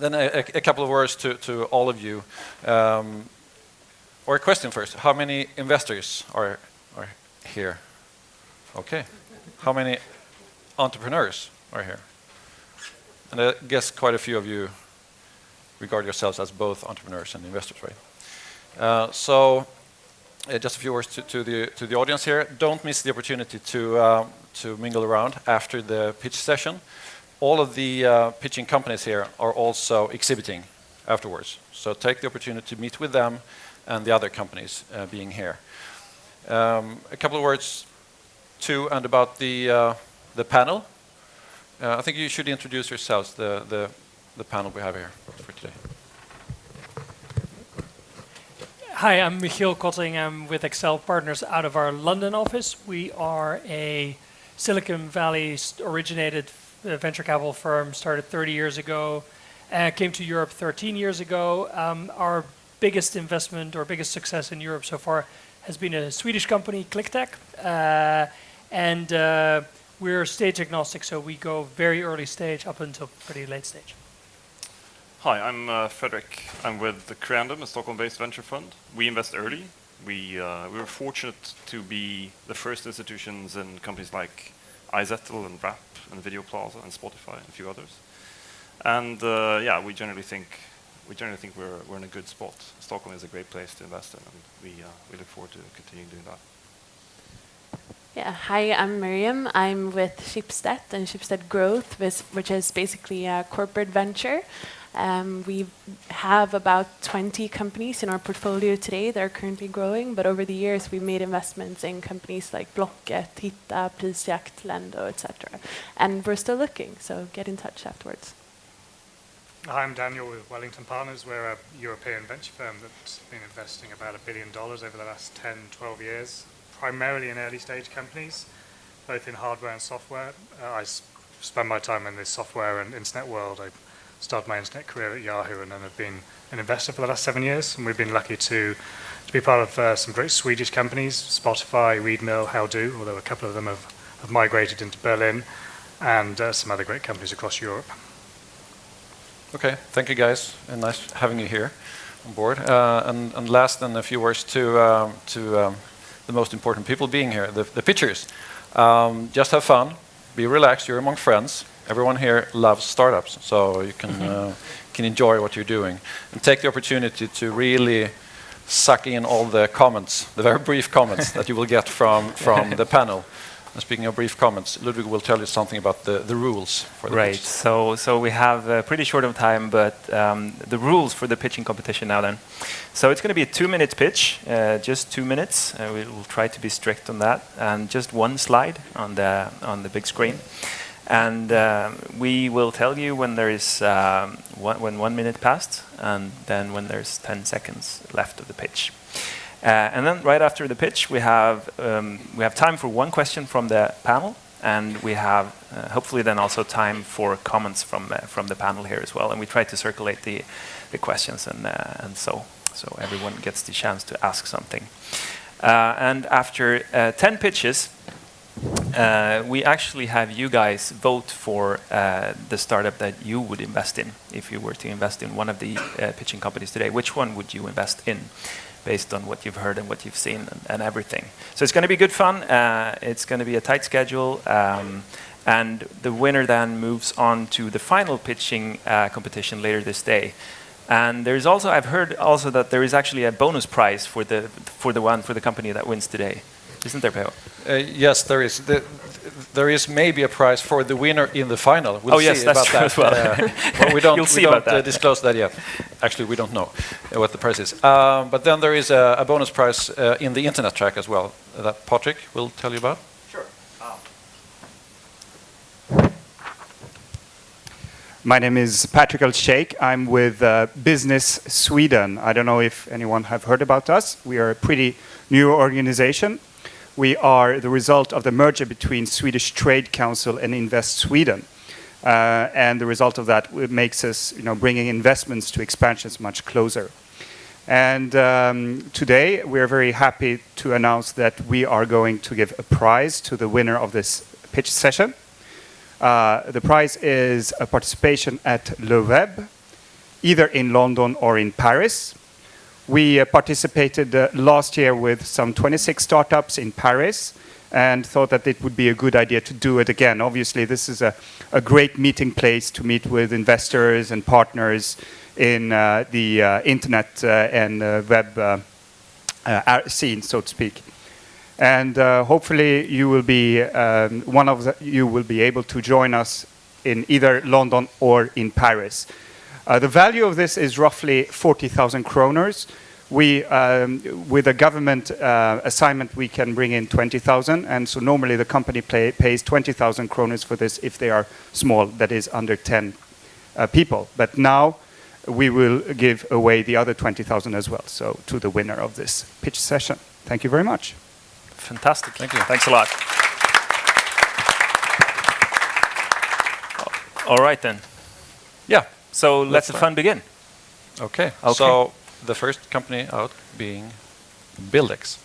Then a couple of words to all of you. Or a question first. How many investors are here? Okay. How many entrepreneurs are here? And I guess quite a few of you regard yourselves as both entrepreneurs and investors, right? Just a few words to the audience here. Don't miss the opportunity to mingle around after the pitch session. All of the pitching companies here are also exhibiting afterwards. So take the opportunity to meet with them and the other companies being here. A couple of words to and about the panel. I think you should introduce yourselves, the panel we have here for today. Hi, I'm Michiel Kotting. I'm with Excel Partners out of our London office. We are a Silicon Valley originated venture capital firm, started 30 years ago, came to Europe 13 years ago. Our biggest investment or biggest success in Europe so far has been a Swedish company, ClickTech. We're stage agnostic, so we go very early stage up until pretty late stage. Hi, I'm Fredrik. I'm with the Creandum, a Stockholm-based venture fund. We invest early. We were fortunate to be the first institutions in companies like iZettle and Wrap and Video Plaza and Spotify and a few others. And yeah, we generally think we're in a good spot. Stockholm is a great place to invest in, and we look forward to continuing doing that. Yeah, hi, I'm Miriam. I'm with Schibsted and Schibsted Growth, which is basically a corporate venture. We have about 20 companies in our portfolio today that are currently growing, but over the years we've made investments in companies like Blocket, Hitta, Prisjakt, Lendo, etc. And we're still looking, so get in touch afterwards. Hi, I'm Daniel with Wellington Partners. We're a European venture firm that's been investing about $1 billion over the last 10, 12 years, primarily in early stage companies, both in hardware and software. I spend my time in the software and internet world. I started my internet career at Yahoo and then have been an investor for the last 7 years. And we've been lucky to be part of some great Swedish companies, Spotify, Readmill, Howdo, although a couple of them have migrated into Berlin, and some other great companies across Europe. Okay, thank you guys, and nice having you here on board. And last, then a few words to the most important people being here, the pitchers. Just have fun, be relaxed, you're among friends. Everyone here loves startups, so you can enjoy what you're doing. And take the opportunity to really suck in all the comments, the very brief comments that you will get from the panel. And speaking of brief comments, Ludwig will tell you something about the rules for the pitch. So we have pretty short of time, but the rules for the pitching competition now then. So it's going to be a 2-minute pitch, just 2 minutes. We will try to be strict on that, and just one slide on the big screen. And we will tell you when there is when 1 minute passed, and then when there's 10 seconds left of the pitch. And then right after the pitch, we have time for one question from the panel, and we have hopefully then also time for comments from the panel here as well. And we try to circulate the questions, and so everyone gets the chance to ask something. And after 10 pitches, we actually have you guys vote for the startup that you would invest in if you were to invest in one of the pitching companies today. Which one would you invest in, based on what you've heard and what you've seen and everything? So it's going to be good fun. It's going to be a tight schedule, and the winner then moves on to the final pitching competition later this day. And there's also, I've heard also that there is actually a bonus prize for the company that wins today. Isn't there, Peo? Yes, there is. There is maybe a prize for the winner in the final. We'll yes, see that's about true that. as well. Well, we don't, You'll see about that. Disclose that yet. Actually, we don't know what the prize is. But then there is a bonus prize in the internet track as well that Patrick will tell you about. Sure. My name is Patrick Al-Sheikh. I'm with Business Sweden. I don't know if anyone have heard about us. We are a pretty new organization. We are the result of the merger between Swedish Trade Council and Invest Sweden. And the result of that makes us, bringing investments to expansions much closer. And today we are very happy to announce that we are going to give a prize to the winner of this pitch session. The prize is a participation at Le Web, either in London or in Paris. We participated last year with some 26 startups in Paris and thought that it would be a good idea to do it again. Obviously, this is a great meeting place to meet with investors and partners in the internet and web scene, so to speak. And hopefully you will be you will be able to join us in either London or in Paris. The value of this is roughly 40,000 kroners. We, with a government assignment, we can bring in 20,000, and so normally the company pays 20,000 kroners for this if they are small, that is under 10 people. But now we will give away the other 20,000 as well, so to the winner of this pitch session. Thank you very much. Fantastic. Thank you. Thanks a lot. All right then. Yeah. So let the start. fun begin. Okay. Okay. So the first company out being Buildex.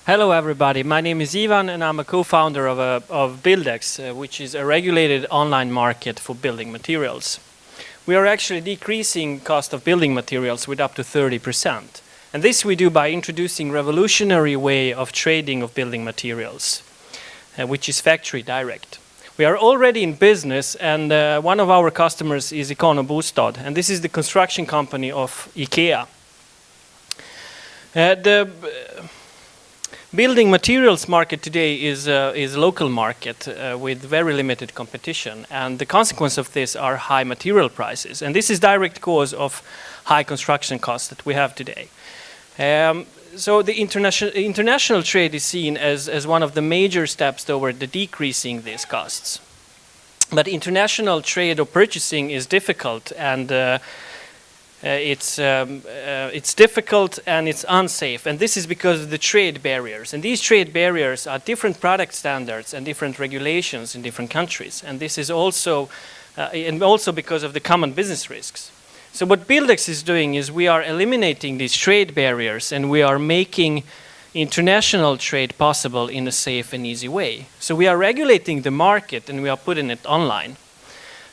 Hello, everybody. My name is Ivan, and I'm a co-founder of Buildex, which is a regulated online market for building materials. We are actually decreasing cost of building materials with up to 30%. And this we do by introducing revolutionary way of trading of building materials, which is factory direct. We are already in business, and one of our customers is Ikano Bostad, and this is the construction company of IKEA. The building materials market today is a local market with very limited competition, and the consequence of this are high material prices, and this is direct cause of high construction costs that we have today. So the international trade is seen as one of the major steps toward the decreasing these costs. But international trade or purchasing is difficult, and it's difficult and it's unsafe, and this is because of the trade barriers. And these trade barriers are different product standards and different regulations in different countries, and this is also because of the common business risks. So what Buildex is doing is we are eliminating these trade barriers, and we are making international trade possible in a safe and easy way. So we are regulating the market, and we are putting it online.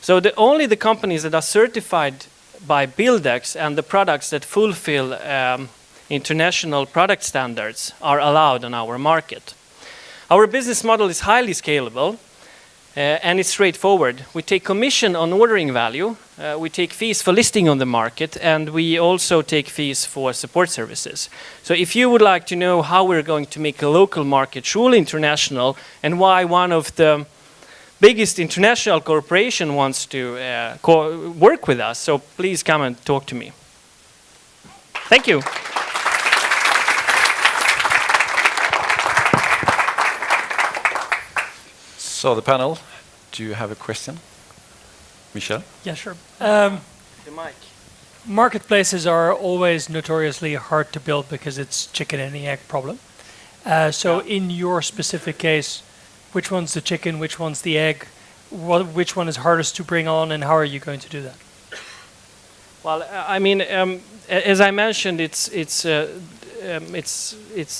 So only the companies that are certified by Buildex and the products that fulfill international product standards are allowed on our market. Our business model is highly scalable and it's straightforward. We take commission on ordering value, we take fees for listing on the market, and we also take fees for support services. So if you would like to know how we're going to make a local market truly international and why one of the biggest international corporation wants to work with us, so please come and talk to me. Thank you. So the panel, do you have a question? Michel? Yeah, sure. The mic. Marketplaces are always notoriously hard to build because it's chicken and the egg problem. So in your specific case, which one's the chicken, which one's the egg, which one is hardest to bring on, and how are you going to do that? Well, I mean, as I mentioned, it's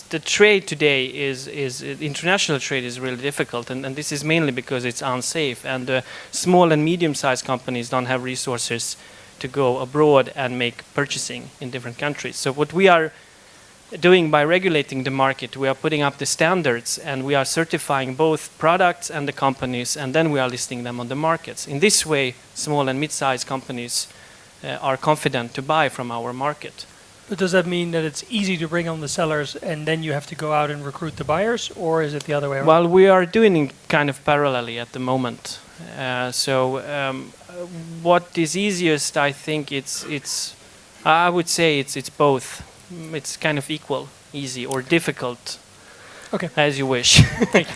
the trade today is international trade is really difficult, and this is mainly because it's unsafe, and small and medium-sized companies don't have resources to go abroad and make purchasing in different countries. So what we are doing by regulating the market, we are putting up the standards, and we are certifying both products and the companies, and then we are listing them on the markets. In this way, small and mid-sized companies are confident to buy from our market. But does that mean that it's easy to bring on the sellers and then you have to go out and recruit the buyers, or is it the other way around? Well, we are doing it kind of parallelly at the moment. What is easiest, I think I would say it's both. It's kind of equal, easy or difficult, Okay. as you wish.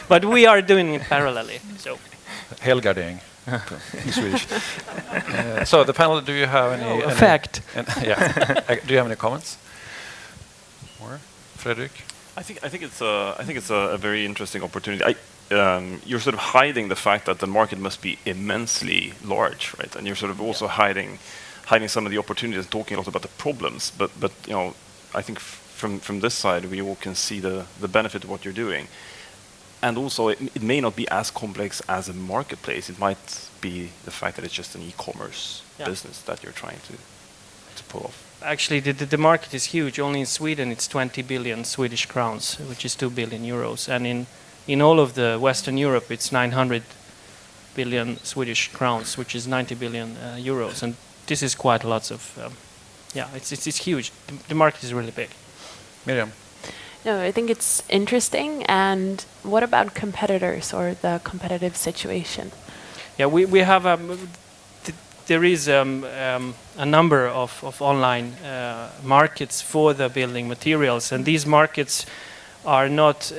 But we are doing it parallelly. So. Helgardering in Swedish. So the panel, do you have any... A fact. Yeah. Do you have any comments? Or Fredrik? I think it's a very interesting opportunity. You're sort of hiding the fact that the market must be immensely large, right? And you're sort of also hiding some of the opportunities, talking a lot about the problems. But you know, I think from this side, we all can see the benefit of what you're doing. And also, it may not be as complex as a marketplace. It might be the fact that it's just an e-commerce business that you're trying to pull off. Actually, the market is huge. Only in Sweden, it's 20 billion Swedish crowns, which is 2 billion euros. And in all of the Western Europe, it's 900 billion Swedish crowns, which is 90 billion euros. And this is quite lots of, it's huge. The market is really big. Miriam. No, I think it's interesting. And what about competitors or the competitive situation? Yeah, we have there is a number of online markets for the building materials, and these markets are not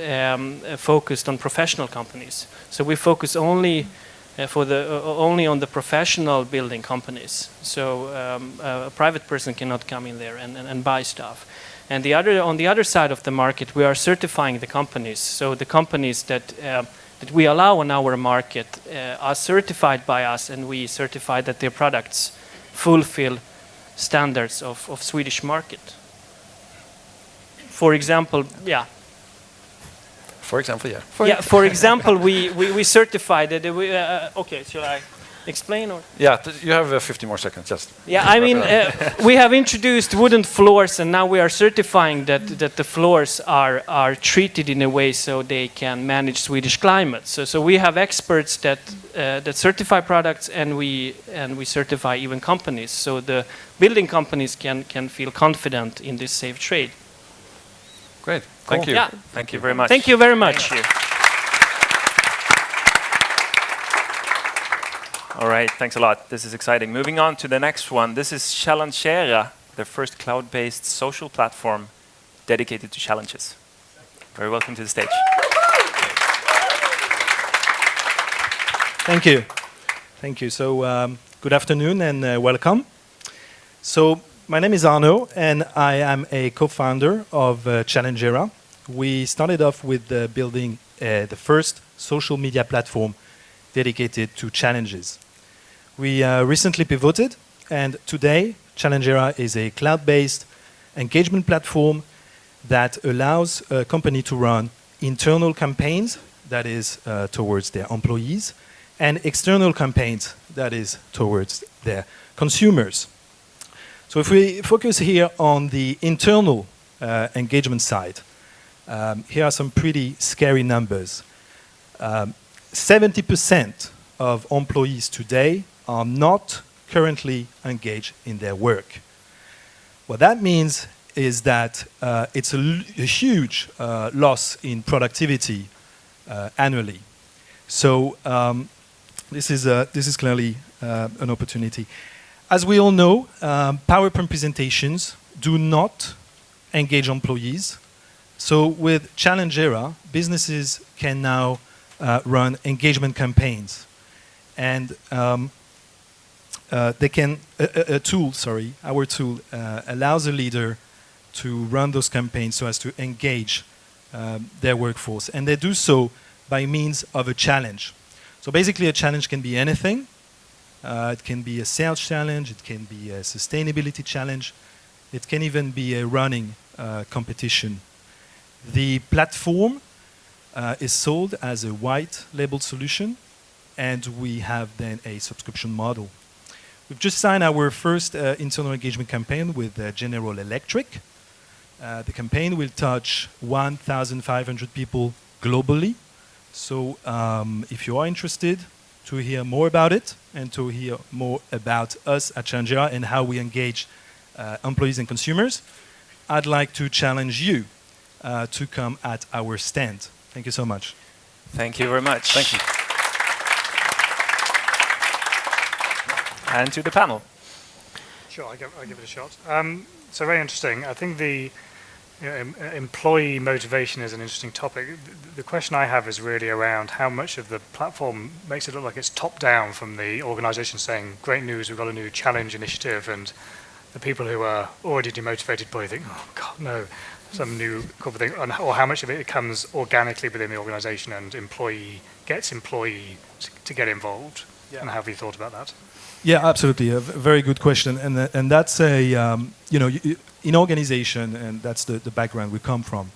focused on professional companies. So we focus only only on the professional building companies. So a private person cannot come in there and buy stuff. And on the other side of the market, we are certifying the companies. So the companies that we allow on our market are certified by us, and we certify that their products fulfill standards of Swedish market. For example, For example, yeah. For example, we certify that okay, shall I explain or? Yeah, you have 50 more seconds, just. Yeah, I mean, we have introduced wooden floors, and now we are certifying that the floors are treated in a way so they can manage Swedish climate. So we have experts that certify products, and we certify even companies. So the building companies can feel confident in this safe trade. Great, thank you. Yeah. Thank you very much. Thank you very much. Thank you. All right, thanks a lot. This is exciting. Moving on to the next one. This is Challengera, the first cloud-based social platform dedicated to challenges. Very welcome to the stage. Thank you. Thank you. So good afternoon and welcome. So my name is Arno, and I am a co-founder of Challengera. We started off with building the first social media platform dedicated to challenges. We recently pivoted, and today Challengera is a cloud-based engagement platform that allows a company to run internal campaigns, that is towards their employees, and external campaigns, that is towards their consumers. So if we focus here on the internal engagement side, here are some pretty scary numbers. 70% of employees today are not currently engaged in their work. What that means is that it's a huge loss in productivity annually. So this is clearly an opportunity. As we all know, PowerPoint presentations do not engage employees. So with Challengera, businesses can now run engagement campaigns, and our tool allows a leader to run those campaigns so as to engage their workforce, and they do so by means of a challenge. So basically, a challenge can be anything. It can be a sales challenge, it can be a sustainability challenge, it can even be a running competition. The platform is sold as a white label solution, and we have then a subscription model. We've just signed our first internal engagement campaign with General Electric. The campaign will touch 1,500 people globally. So if you are interested to hear more about it and to hear more about us at Challengera and how we engage employees and consumers, I'd like to challenge you to come at our stand. Thank you so much. Thank you very much. Thank you. And to the panel. Sure, I'll give it a shot. So very interesting. I think the employee motivation is an interesting topic. The question I have is really around how much of the platform makes it look like it's top down from the organization saying, great news, we've got a new challenge initiative, and the people who are already demotivated probably think, oh God, no, some new corporate thing, or how much of it comes organically within the organization and employee to get involved. Yeah. And how have you thought about that? Yeah, absolutely. A very good question, and that's a in organization, and that's the background we come from.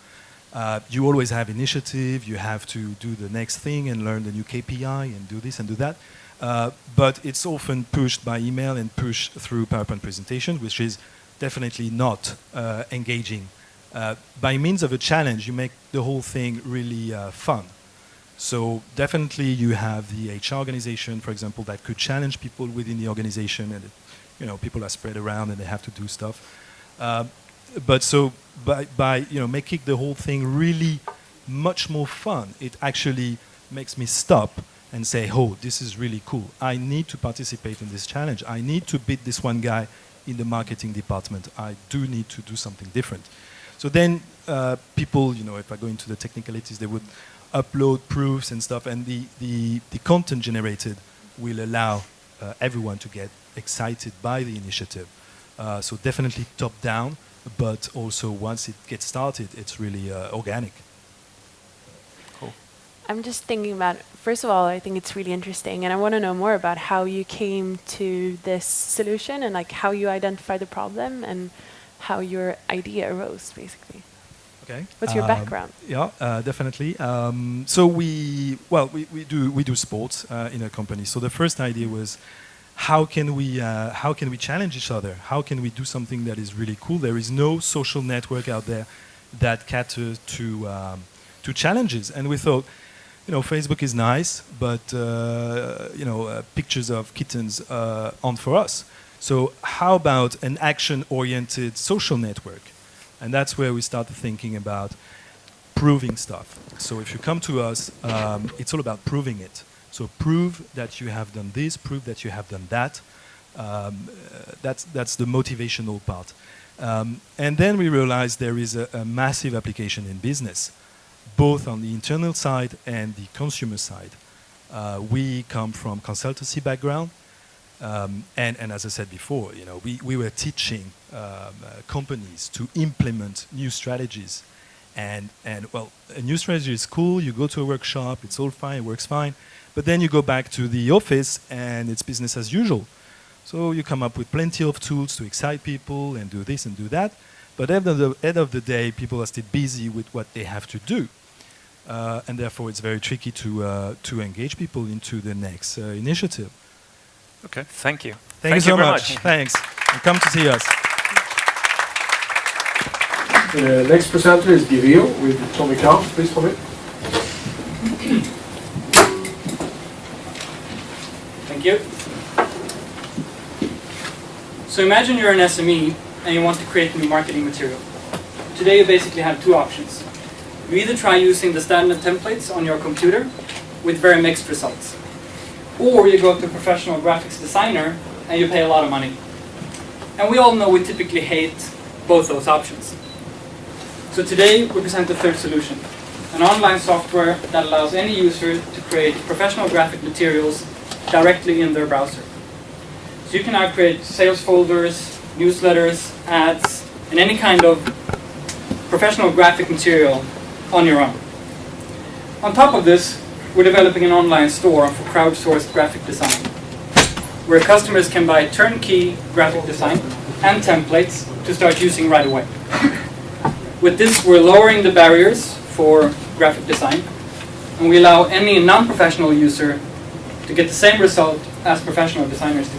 You always have initiative, you have to do the next thing and learn the new KPI and do this and do that. But it's often pushed by email and pushed through PowerPoint presentation, which is definitely not engaging. By means of a challenge, you make the whole thing really fun. So definitely you have the HR organization, for example, that could challenge people within the organization, and people are spread around and they have to do stuff. But so by making the whole thing really much more fun, it actually makes me stop and say, oh, this is really cool. I need to participate in this challenge. I need to beat this one guy in the marketing department. I do need to do something different. So then people, if I go into the technicalities, they would upload proofs and stuff, and the content generated will allow everyone to get excited by the initiative. So definitely top down, but also once it gets started, it's really organic. Cool. I'm just thinking about, first of all, I think it's really interesting, and I want to know more about how you came to this solution and like how you identified the problem and how your idea arose, basically. Okay. What's your background? Yeah, definitely. So we do sports in a company. So the first idea was, how can we challenge each other? How can we do something that is really cool? There is no social network out there that caters to challenges, and we thought, Facebook is nice, but pictures of kittens aren't for us. So how about an action-oriented social network? And that's where we started thinking about proving stuff. So if you come to us, it's all about proving it. So prove that you have done this, prove that you have done that. That's the motivational part. And then we realized there is a massive application in business, both on the internal side and the consumer side. We come from consultancy background. And as I said before, we were teaching companies to implement new strategies, and well, a new strategy is cool. You go to a workshop, it's all fine, it works fine, but then you go back to the office and it's business as usual. So you come up with plenty of tools to excite people and do this and do that, but at the end of the day, people are still busy with what they have to do, and therefore it's very tricky to engage people into the next initiative. Okay, thank you. Thank you so very much. Thanks. And come to see us. The next presenter is Giveo with Tommy Cow. Please, Tommy. Thank you. So imagine you're an SME and you want to create new marketing material. Today you basically have two options. You either try using the standard templates on your computer with very mixed results, or you go to a professional graphics designer and you pay a lot of money. And we all know we typically hate both those options. So today we present the third solution, an online software that allows any user to create professional graphic materials directly in their browser. So you can now create sales folders, newsletters, ads, and any kind of professional graphic material on your own. On top of this, we're developing an online store for crowdsourced graphic design, where customers can buy turnkey graphic design and templates to start using right away. With this, we're lowering the barriers for graphic design, and we allow any non-professional user to get the same result as professional designers do.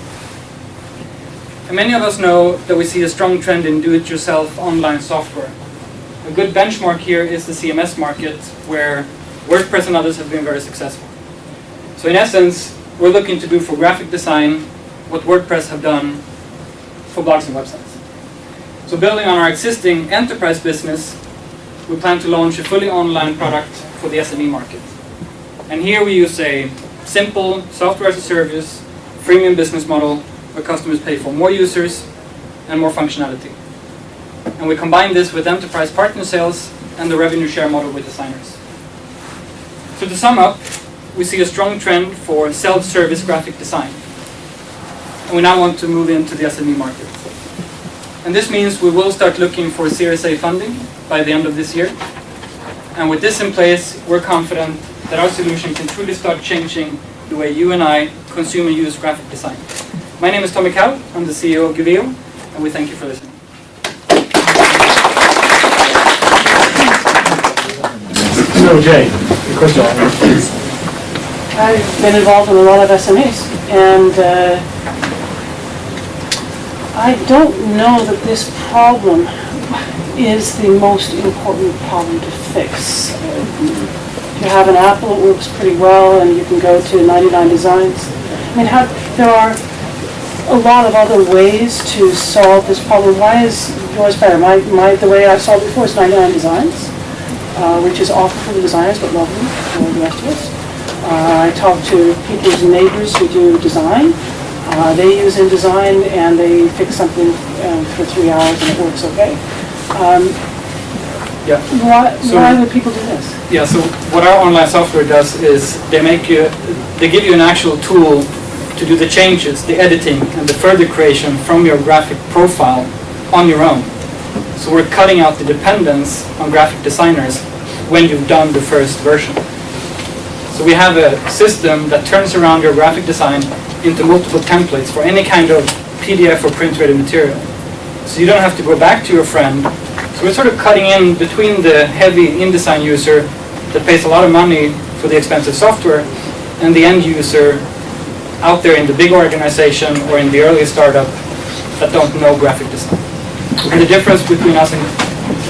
And many of us know that we see a strong trend in do-it-yourself online software. A good benchmark here is the CMS market, where WordPress and others have been very successful. So in essence, we're looking to do for graphic design what WordPress have done for blogs and websites. So building on our existing enterprise business, we plan to launch a fully online product for the SME market. And here we use a simple software as a service, freemium business model where customers pay for more users and more functionality. And we combine this with enterprise partner sales and the revenue share model with designers. So to sum up, we see a strong trend for self-service graphic design. And we now want to move into the SME market. And this means we will start looking for Series A funding by the end of this year. And with this in place, we're confident that our solution can truly start changing the way you and I consume and use graphic design. My name is Tommy Cow, I'm the CEO of Giveo, and we thank you for listening. So Jay, the question. I've been involved in a lot of SMEs, and I don't know that this problem is the most important problem to fix. If you have an Apple, it works pretty well, and you can go to 99 Designs. I mean, there are a lot of other ways to solve this problem. Why is yours better? The way I've solved it before is 99 Designs, which is awful for the designers, but lovely for the rest of us. I talk to people's neighbors who do design. They use InDesign and they fix something for 3 hours and it works okay. Yeah. Why would people do this? Yeah, so what our online software does is they give you an actual tool to do the changes, the editing, and the further creation from your graphic profile on your own. So we're cutting out the dependence on graphic designers when you've done the first version. So we have a system that turns around your graphic design into multiple templates for any kind of PDF or print-ready material. So you don't have to go back to your friend. So we're sort of cutting in between the heavy InDesign user that pays a lot of money for the expensive software and the end user out there in the big organization or in the early startup that don't know graphic design. And the difference between us and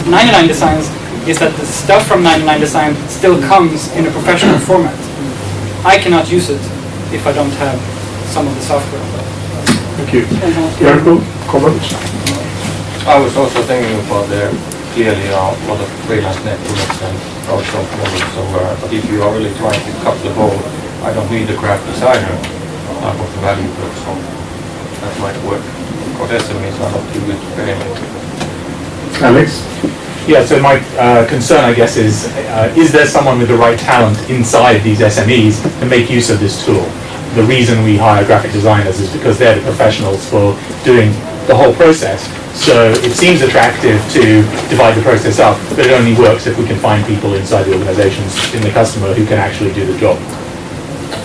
99 Designs is that the stuff from 99 Design still comes in a professional format. I cannot use it if I don't have some of the software. Thank you. Jarkko, comment? I was also thinking about there clearly a lot of freelance networks and outsourced models. So, but if you are really trying to cut the whole, I don't need a graphic designer type of value prop, so that might work. Because SMEs are not too good to pay me. Alex? Yeah, so my concern, I guess, is there someone with the right talent inside these SMEs to make use of this tool? The reason we hire graphic designers is because they're the professionals for doing the whole process. So it seems attractive to divide the process up, but it only works if we can find people inside the organizations, in the customer, who can actually do the job.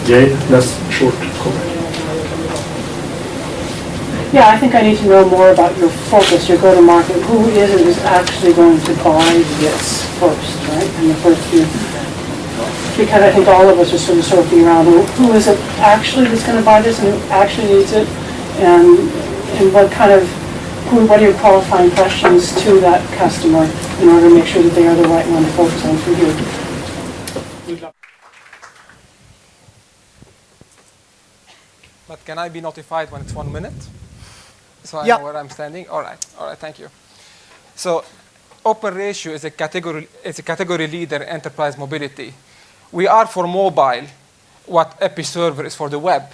Jay, last short comment. Yeah, I think I need to know more about your focus, your go-to-market. Who is it who's actually going to buy this first, right? In the first few. Because I think all of us are sort of circling around. Who is it actually that's going to buy this and who actually needs it? And what kind of, what are your qualifying questions to that customer in order to make sure that they are the right one to focus on for you? But can I be notified when it's 1 minute? So I Yeah. know where I'm standing? All right, thank you. So OpenRatio is a category leader in enterprise mobility. We are for mobile what Episerver is for the web.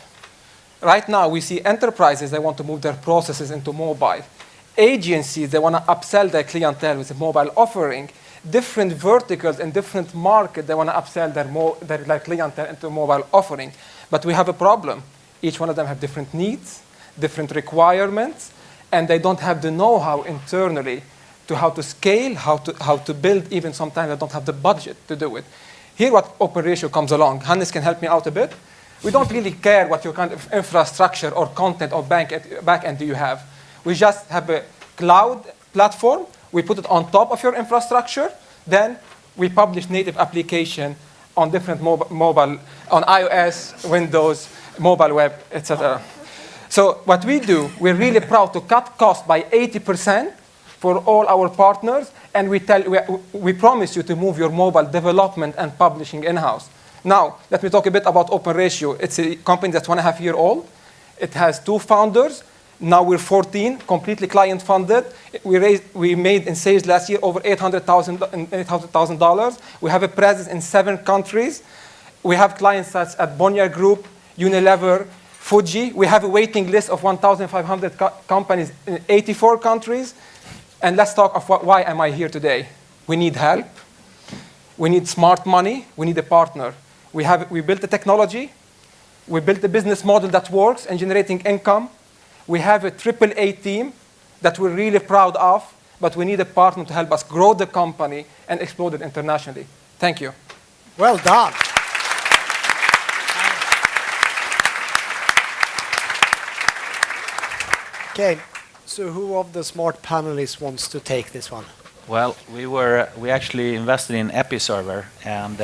Right now we see enterprises, they want to move their processes into mobile. Agencies, they want to upsell their clientele with a mobile offering. Different verticals in different markets, they want to upsell their clientele into a mobile offering. But we have a problem. Each one of them have different needs, different requirements, and they don't have the know-how internally to how to scale, how to build. Even sometimes they don't have the budget to do it. Here what OpenRatio comes along. Hannes can help me out a bit. We don't really care what your kind of infrastructure or content or backend do you have. We just have a cloud platform. We put it on top of your infrastructure. Then we publish native application on different mobile, on iOS, Windows, mobile web, etc. So what we do, we're really proud to cut costs by 80% for all our partners, and we promise you to move your mobile development and publishing in-house. Now, let me talk a bit about OpenRatio. It's a company that's 1.5 years old. It has 2 founders. Now we're 14, completely client-funded. We made in sales last year over $800,000. We have a presence in 7 countries. We have clients such as Bonnier Group, Unilever, Fuji. We have a waiting list of 1,500 companies in 84 countries. And let's talk of why am I here today. We need help. We need smart money. We need a partner. We built the technology. We built a business model that works and generating income. We have a AAA team that we're really proud of, but we need a partner to help us grow the company and explode it internationally. Thank you. Well done. Okay, so who of the smart panelists wants to take this one? Well, we actually invested in Episerver, and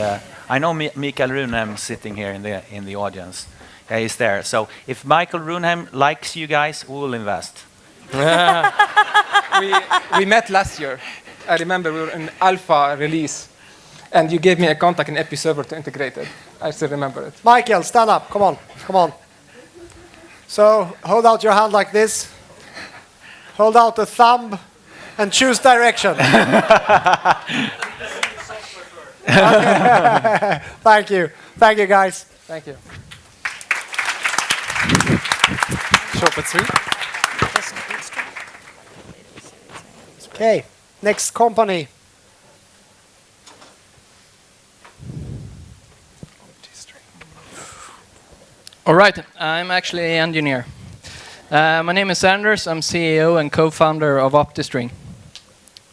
I know Mikael Runheim sitting here in the audience. He's there. So if Michael Runheim likes you guys, we will invest. We met last year. I remember we were in alpha release, and you gave me a contact in Episerver to integrate it. I still remember it. Michael, stand up. Come on. Come on. So hold out your hand like this. Hold out the thumb and choose direction. Okay. Thank you. Thank you, guys. Thank you. Short but sweet. Okay, next company. All right, I'm actually an engineer. My name is Anders. I'm CEO and co-founder of OptiString.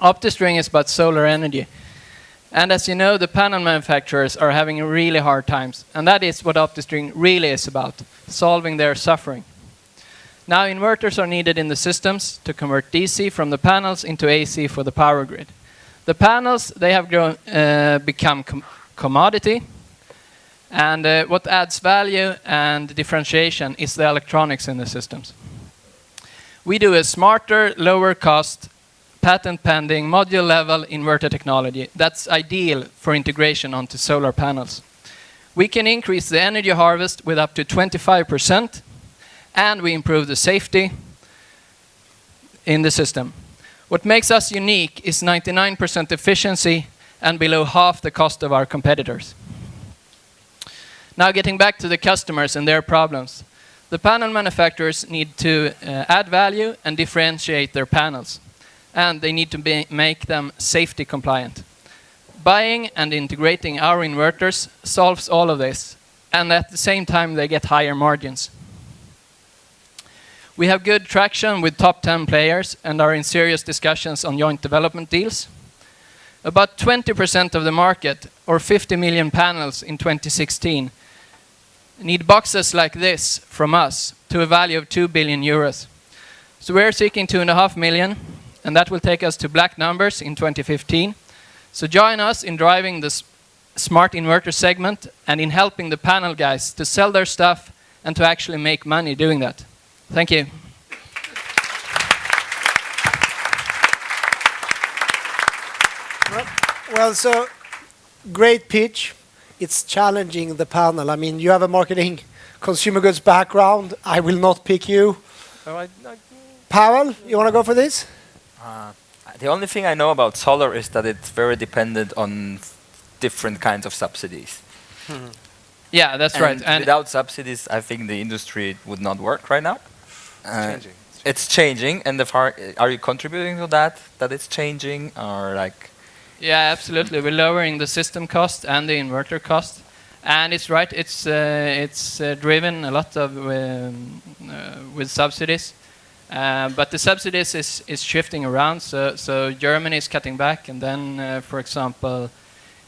OptiString is about solar energy. And as you know, the panel manufacturers are having really hard times. And that is what OptiString really is about, solving their suffering. Now inverters are needed in the systems to convert DC from the panels into AC for the power grid. The panels, they have become commodity. And what adds value and differentiation is the electronics in the systems. We do a smarter, lower cost, patent-pending, module-level inverter technology that's ideal for integration onto solar panels. We can increase the energy harvest with up to 25%, and we improve the safety in the system. What makes us unique is 99% efficiency and below half the cost of our competitors. Now getting back to the customers and their problems. The panel manufacturers need to add value and differentiate their panels. And they need to make them safety compliant. Buying and integrating our inverters solves all of this. And at the same time, they get higher margins. We have good traction with top 10 players and are in serious discussions on joint development deals. About 20% of the market, or 50 million panels in 2016, need boxes like this from us to a value of 2 billion euros. So we're seeking 2.5 million, and that will take us to black numbers in 2015. So join us in driving this smart inverter segment and in helping the panel guys to sell their stuff and to actually make money doing that. Thank you. Well, so great pitch. It's challenging the panel. I mean, you have a marketing consumer goods background. I will not pick you. Powell, you want to go for this? The only thing I know about solar is that it's very dependent on different kinds of subsidies. Yeah, that's right. And without subsidies, I think the industry would not work right now. It's changing, and are you contributing to that it's changing, or like? Yeah, absolutely. We're lowering the system cost and the inverter cost, and it's right. It's driven a lot of with subsidies, but the subsidies is shifting around. So Germany is cutting back, and then for example,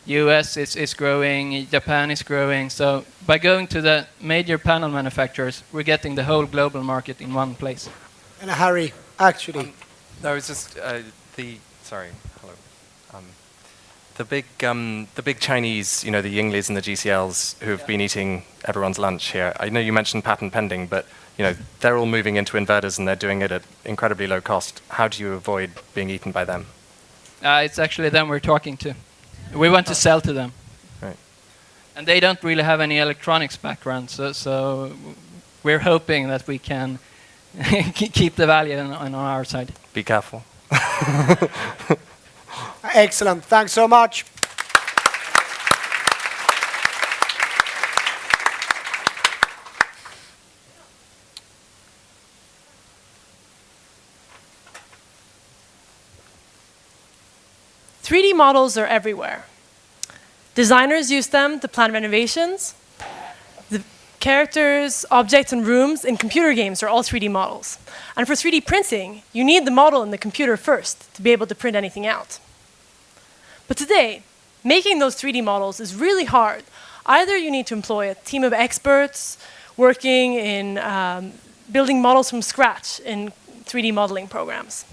US is growing, Japan is growing. So by going to the major panel manufacturers, we're getting the whole global market in one place. And Harry, actually, no, it's just sorry. Hello. The big Chinese, the Yinglis and the GCLs who've been eating everyone's lunch here. I know you mentioned patent pending, but they're all moving into inverters and they're doing it at incredibly low cost. How do you avoid being eaten by them? It's actually them we're talking to. We want to sell to them. Right. And they don't really have any electronics background, so we're hoping that we can keep the value on our side. Be careful. Excellent. Thanks so much. "3D models are everywhere. Designers use them to plan renovations. The characters, objects, and rooms in computer games are all 3D models. And for 3D printing, you need the model in the computer first to be able to print anything out. But today, making those 3D models is really hard. Either you need to employ a team of experts working in building models from scratch in 3D modeling programs,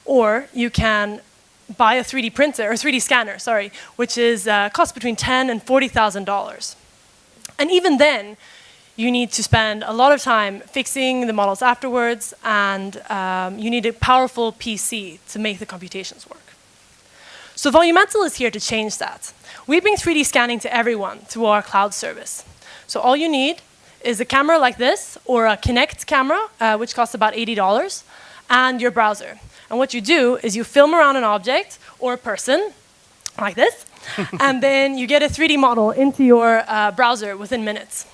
or you can buy a 3D printer, or 3D scanner, sorry, which is costs between $10,000 and $40,000. And even then, you need to spend a lot of time fixing the models afterwards, and you need a powerful PC to make the computations work. So Volumental is here to change that. We bring 3D scanning to everyone through our cloud service. So all you need is a camera like this, or a Kinect camera, which costs about $80, and your browser. And what you do is you film around an object or a person, like this, and then you get a 3D model into your browser within minutes.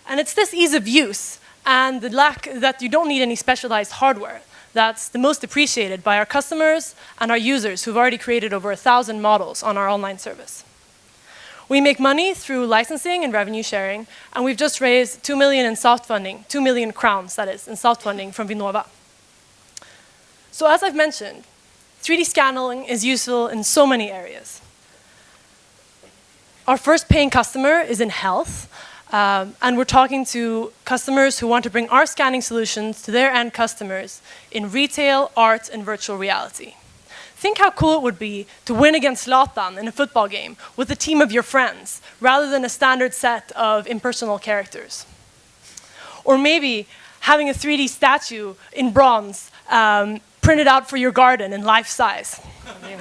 And it's this ease of use and the lack that you don't need any specialized hardware that's the most appreciated by our customers and our users who've already created over 1,000 models on our online service. We make money through licensing and revenue sharing, and we've just raised 2 million in soft funding, 2 million crowns, that is, in soft funding from Vinnova. So as I've mentioned, 3D scanning is useful in so many areas. Our first paying customer is in health, and we're talking to customers who want to bring our scanning solutions to their end customers in retail, art, and virtual reality. Think how cool it would be to win against Zlatan in a football game with a team of your friends, rather than a standard set of impersonal characters. Or maybe having a 3D statue in bronze printed out for your garden in life size. Why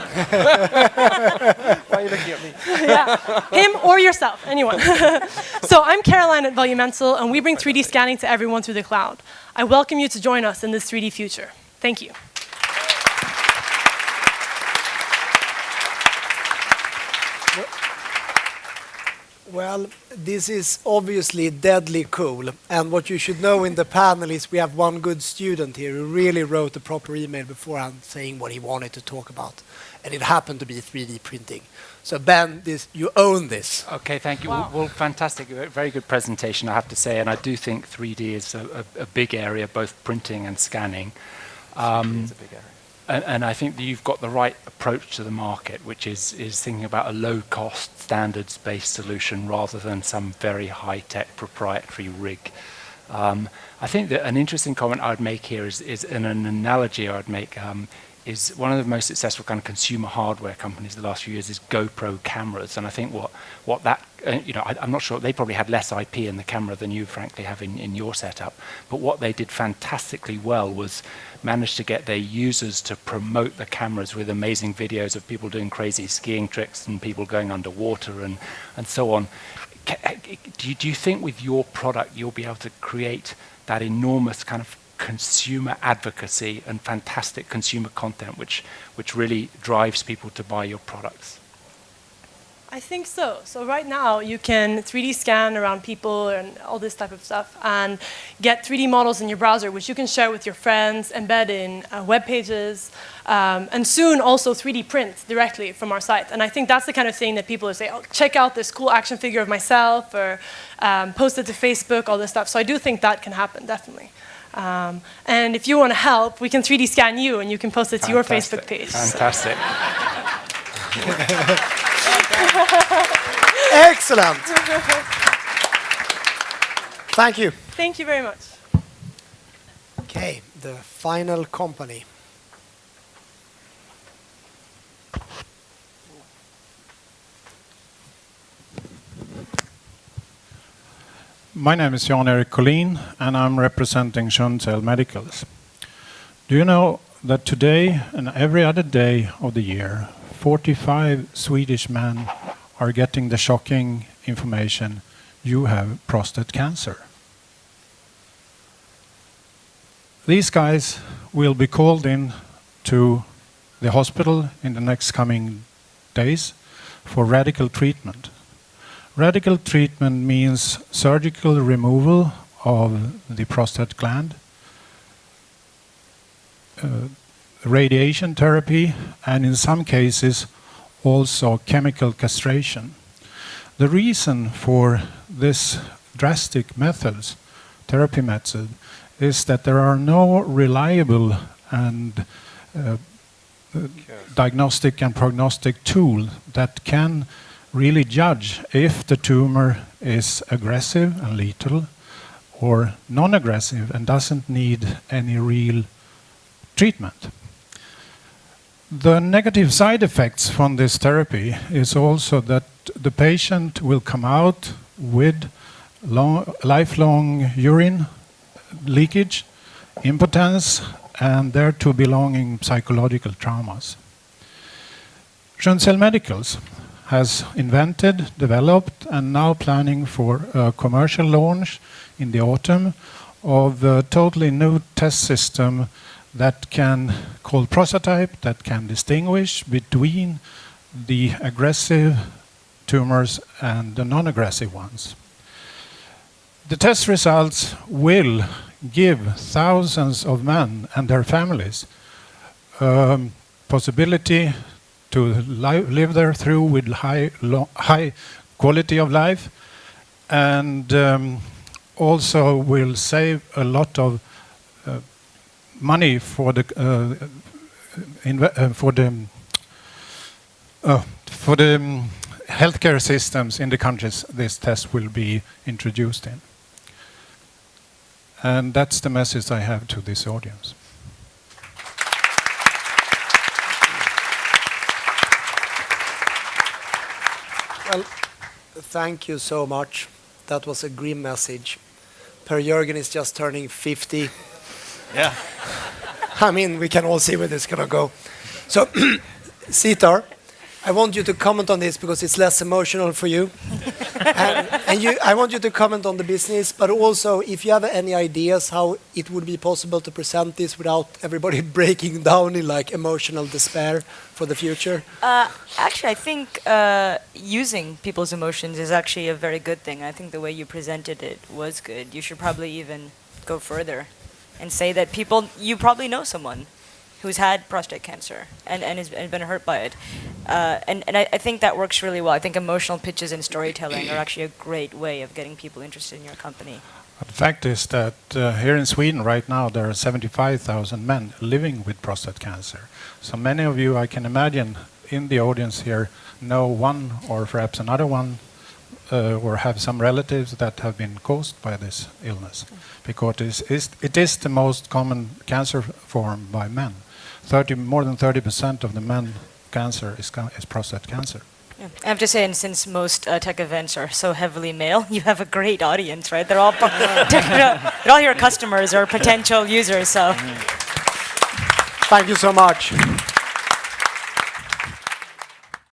are you looking at me? Yeah, him or yourself, anyone. So I'm Caroline at Volumental, and we bring 3D scanning to everyone through the cloud. I welcome you to join us in this 3D future. Thank you. Well, this is obviously deadly cool. And what you should know in the panel is we have one good student here who really wrote a proper email beforehand saying what he wanted to talk about. And it happened to be 3D printing. So Ben, you own this. Okay, thank you. Wow. Well, fantastic. Very good presentation, I have to say. And I do think 3D is a big area, both printing and scanning. It's a big area. And I think that you've got the right approach to the market, which is thinking about a low-cost, standards-based solution rather than some very high-tech proprietary rig. I think that an interesting comment I would make here is an analogy I would make is one of the most successful kind of consumer hardware companies the last few years is GoPro cameras. And I think what that, I'm not sure, they probably had less IP in the camera than you frankly have in your setup. But what they did fantastically well was manage to get their users to promote the cameras with amazing videos of people doing crazy skiing tricks and people going underwater and so on. Do you think with your product you'll be able to create that enormous kind of consumer advocacy and fantastic consumer content which really drives people to buy your products? I think so. So right now you can 3D scan around people and all this type of stuff and get 3D models in your browser, which you can share with your friends, embed in web pages, and soon also 3D print directly from our site. And I think that's the kind of thing that people will say, oh, check out this cool action figure of myself, or post it to Facebook, all this stuff. So I do think that can happen, definitely. And if you want to help, we can 3D scan you and you can post it to your Facebook page. Fantastic. Excellent. Thank you. Thank you very much. Okay, the final company. My name is Jan-Erik Collin, and I'm representing Schönzell Medicals. Do you know that today and every other day of the year, 45 Swedish men are getting the shocking information you have prostate cancer? These guys will be called in to the hospital in the next coming days for radical treatment. Radical treatment means surgical removal of the prostate gland, radiation therapy, and in some cases also chemical castration. The reason for this drastic therapy method, is that there are no reliable and diagnostic and prognostic tool that can really judge if the tumor is aggressive and lethal or non-aggressive and doesn't need any real treatment. The negative side effects from this therapy is also that the patient will come out with lifelong urine leakage, impotence, and thereto belonging psychological traumas. Schöncell Medicals has invented, developed, and now planning for a commercial launch in the autumn of a totally new test system that can call Prostatype, that can distinguish between the aggressive tumors and the non-aggressive ones. The test results will give thousands of men and their families possibility to live there through with high quality of life, and also will save a lot of money for the healthcare systems in the countries this test will be introduced in. And that's the message I have to this audience. Well, thank you so much. That was a grim message. Per Jörgen is just turning 50. Yeah. I mean, we can all see where this is going to go. So, Sitar, I want you to comment on this because it's less emotional for you. I want you to comment on the business, but also if you have any ideas how it would be possible to present this without everybody breaking down in like emotional despair for the future. Actually, I think using people's emotions is actually a very good thing. I think the way you presented it was good. You should probably even go further and say that you probably know someone who's had prostate cancer and has been hurt by it. And I think that works really well. I think emotional pitches and storytelling are actually a great way of getting people interested in your company. The fact is that here in Sweden right now there are 75,000 men living with prostate cancer. So many of you, I can imagine, in the audience here know one or perhaps another one or have some relatives that have been caused by this illness, because it is the most common cancer form by men. More than 30% of the men cancer is prostate cancer. Yeah. I have to say, and since most tech events are so heavily male, you have a great audience, right? They're all your customers or potential users. So, thank you so much.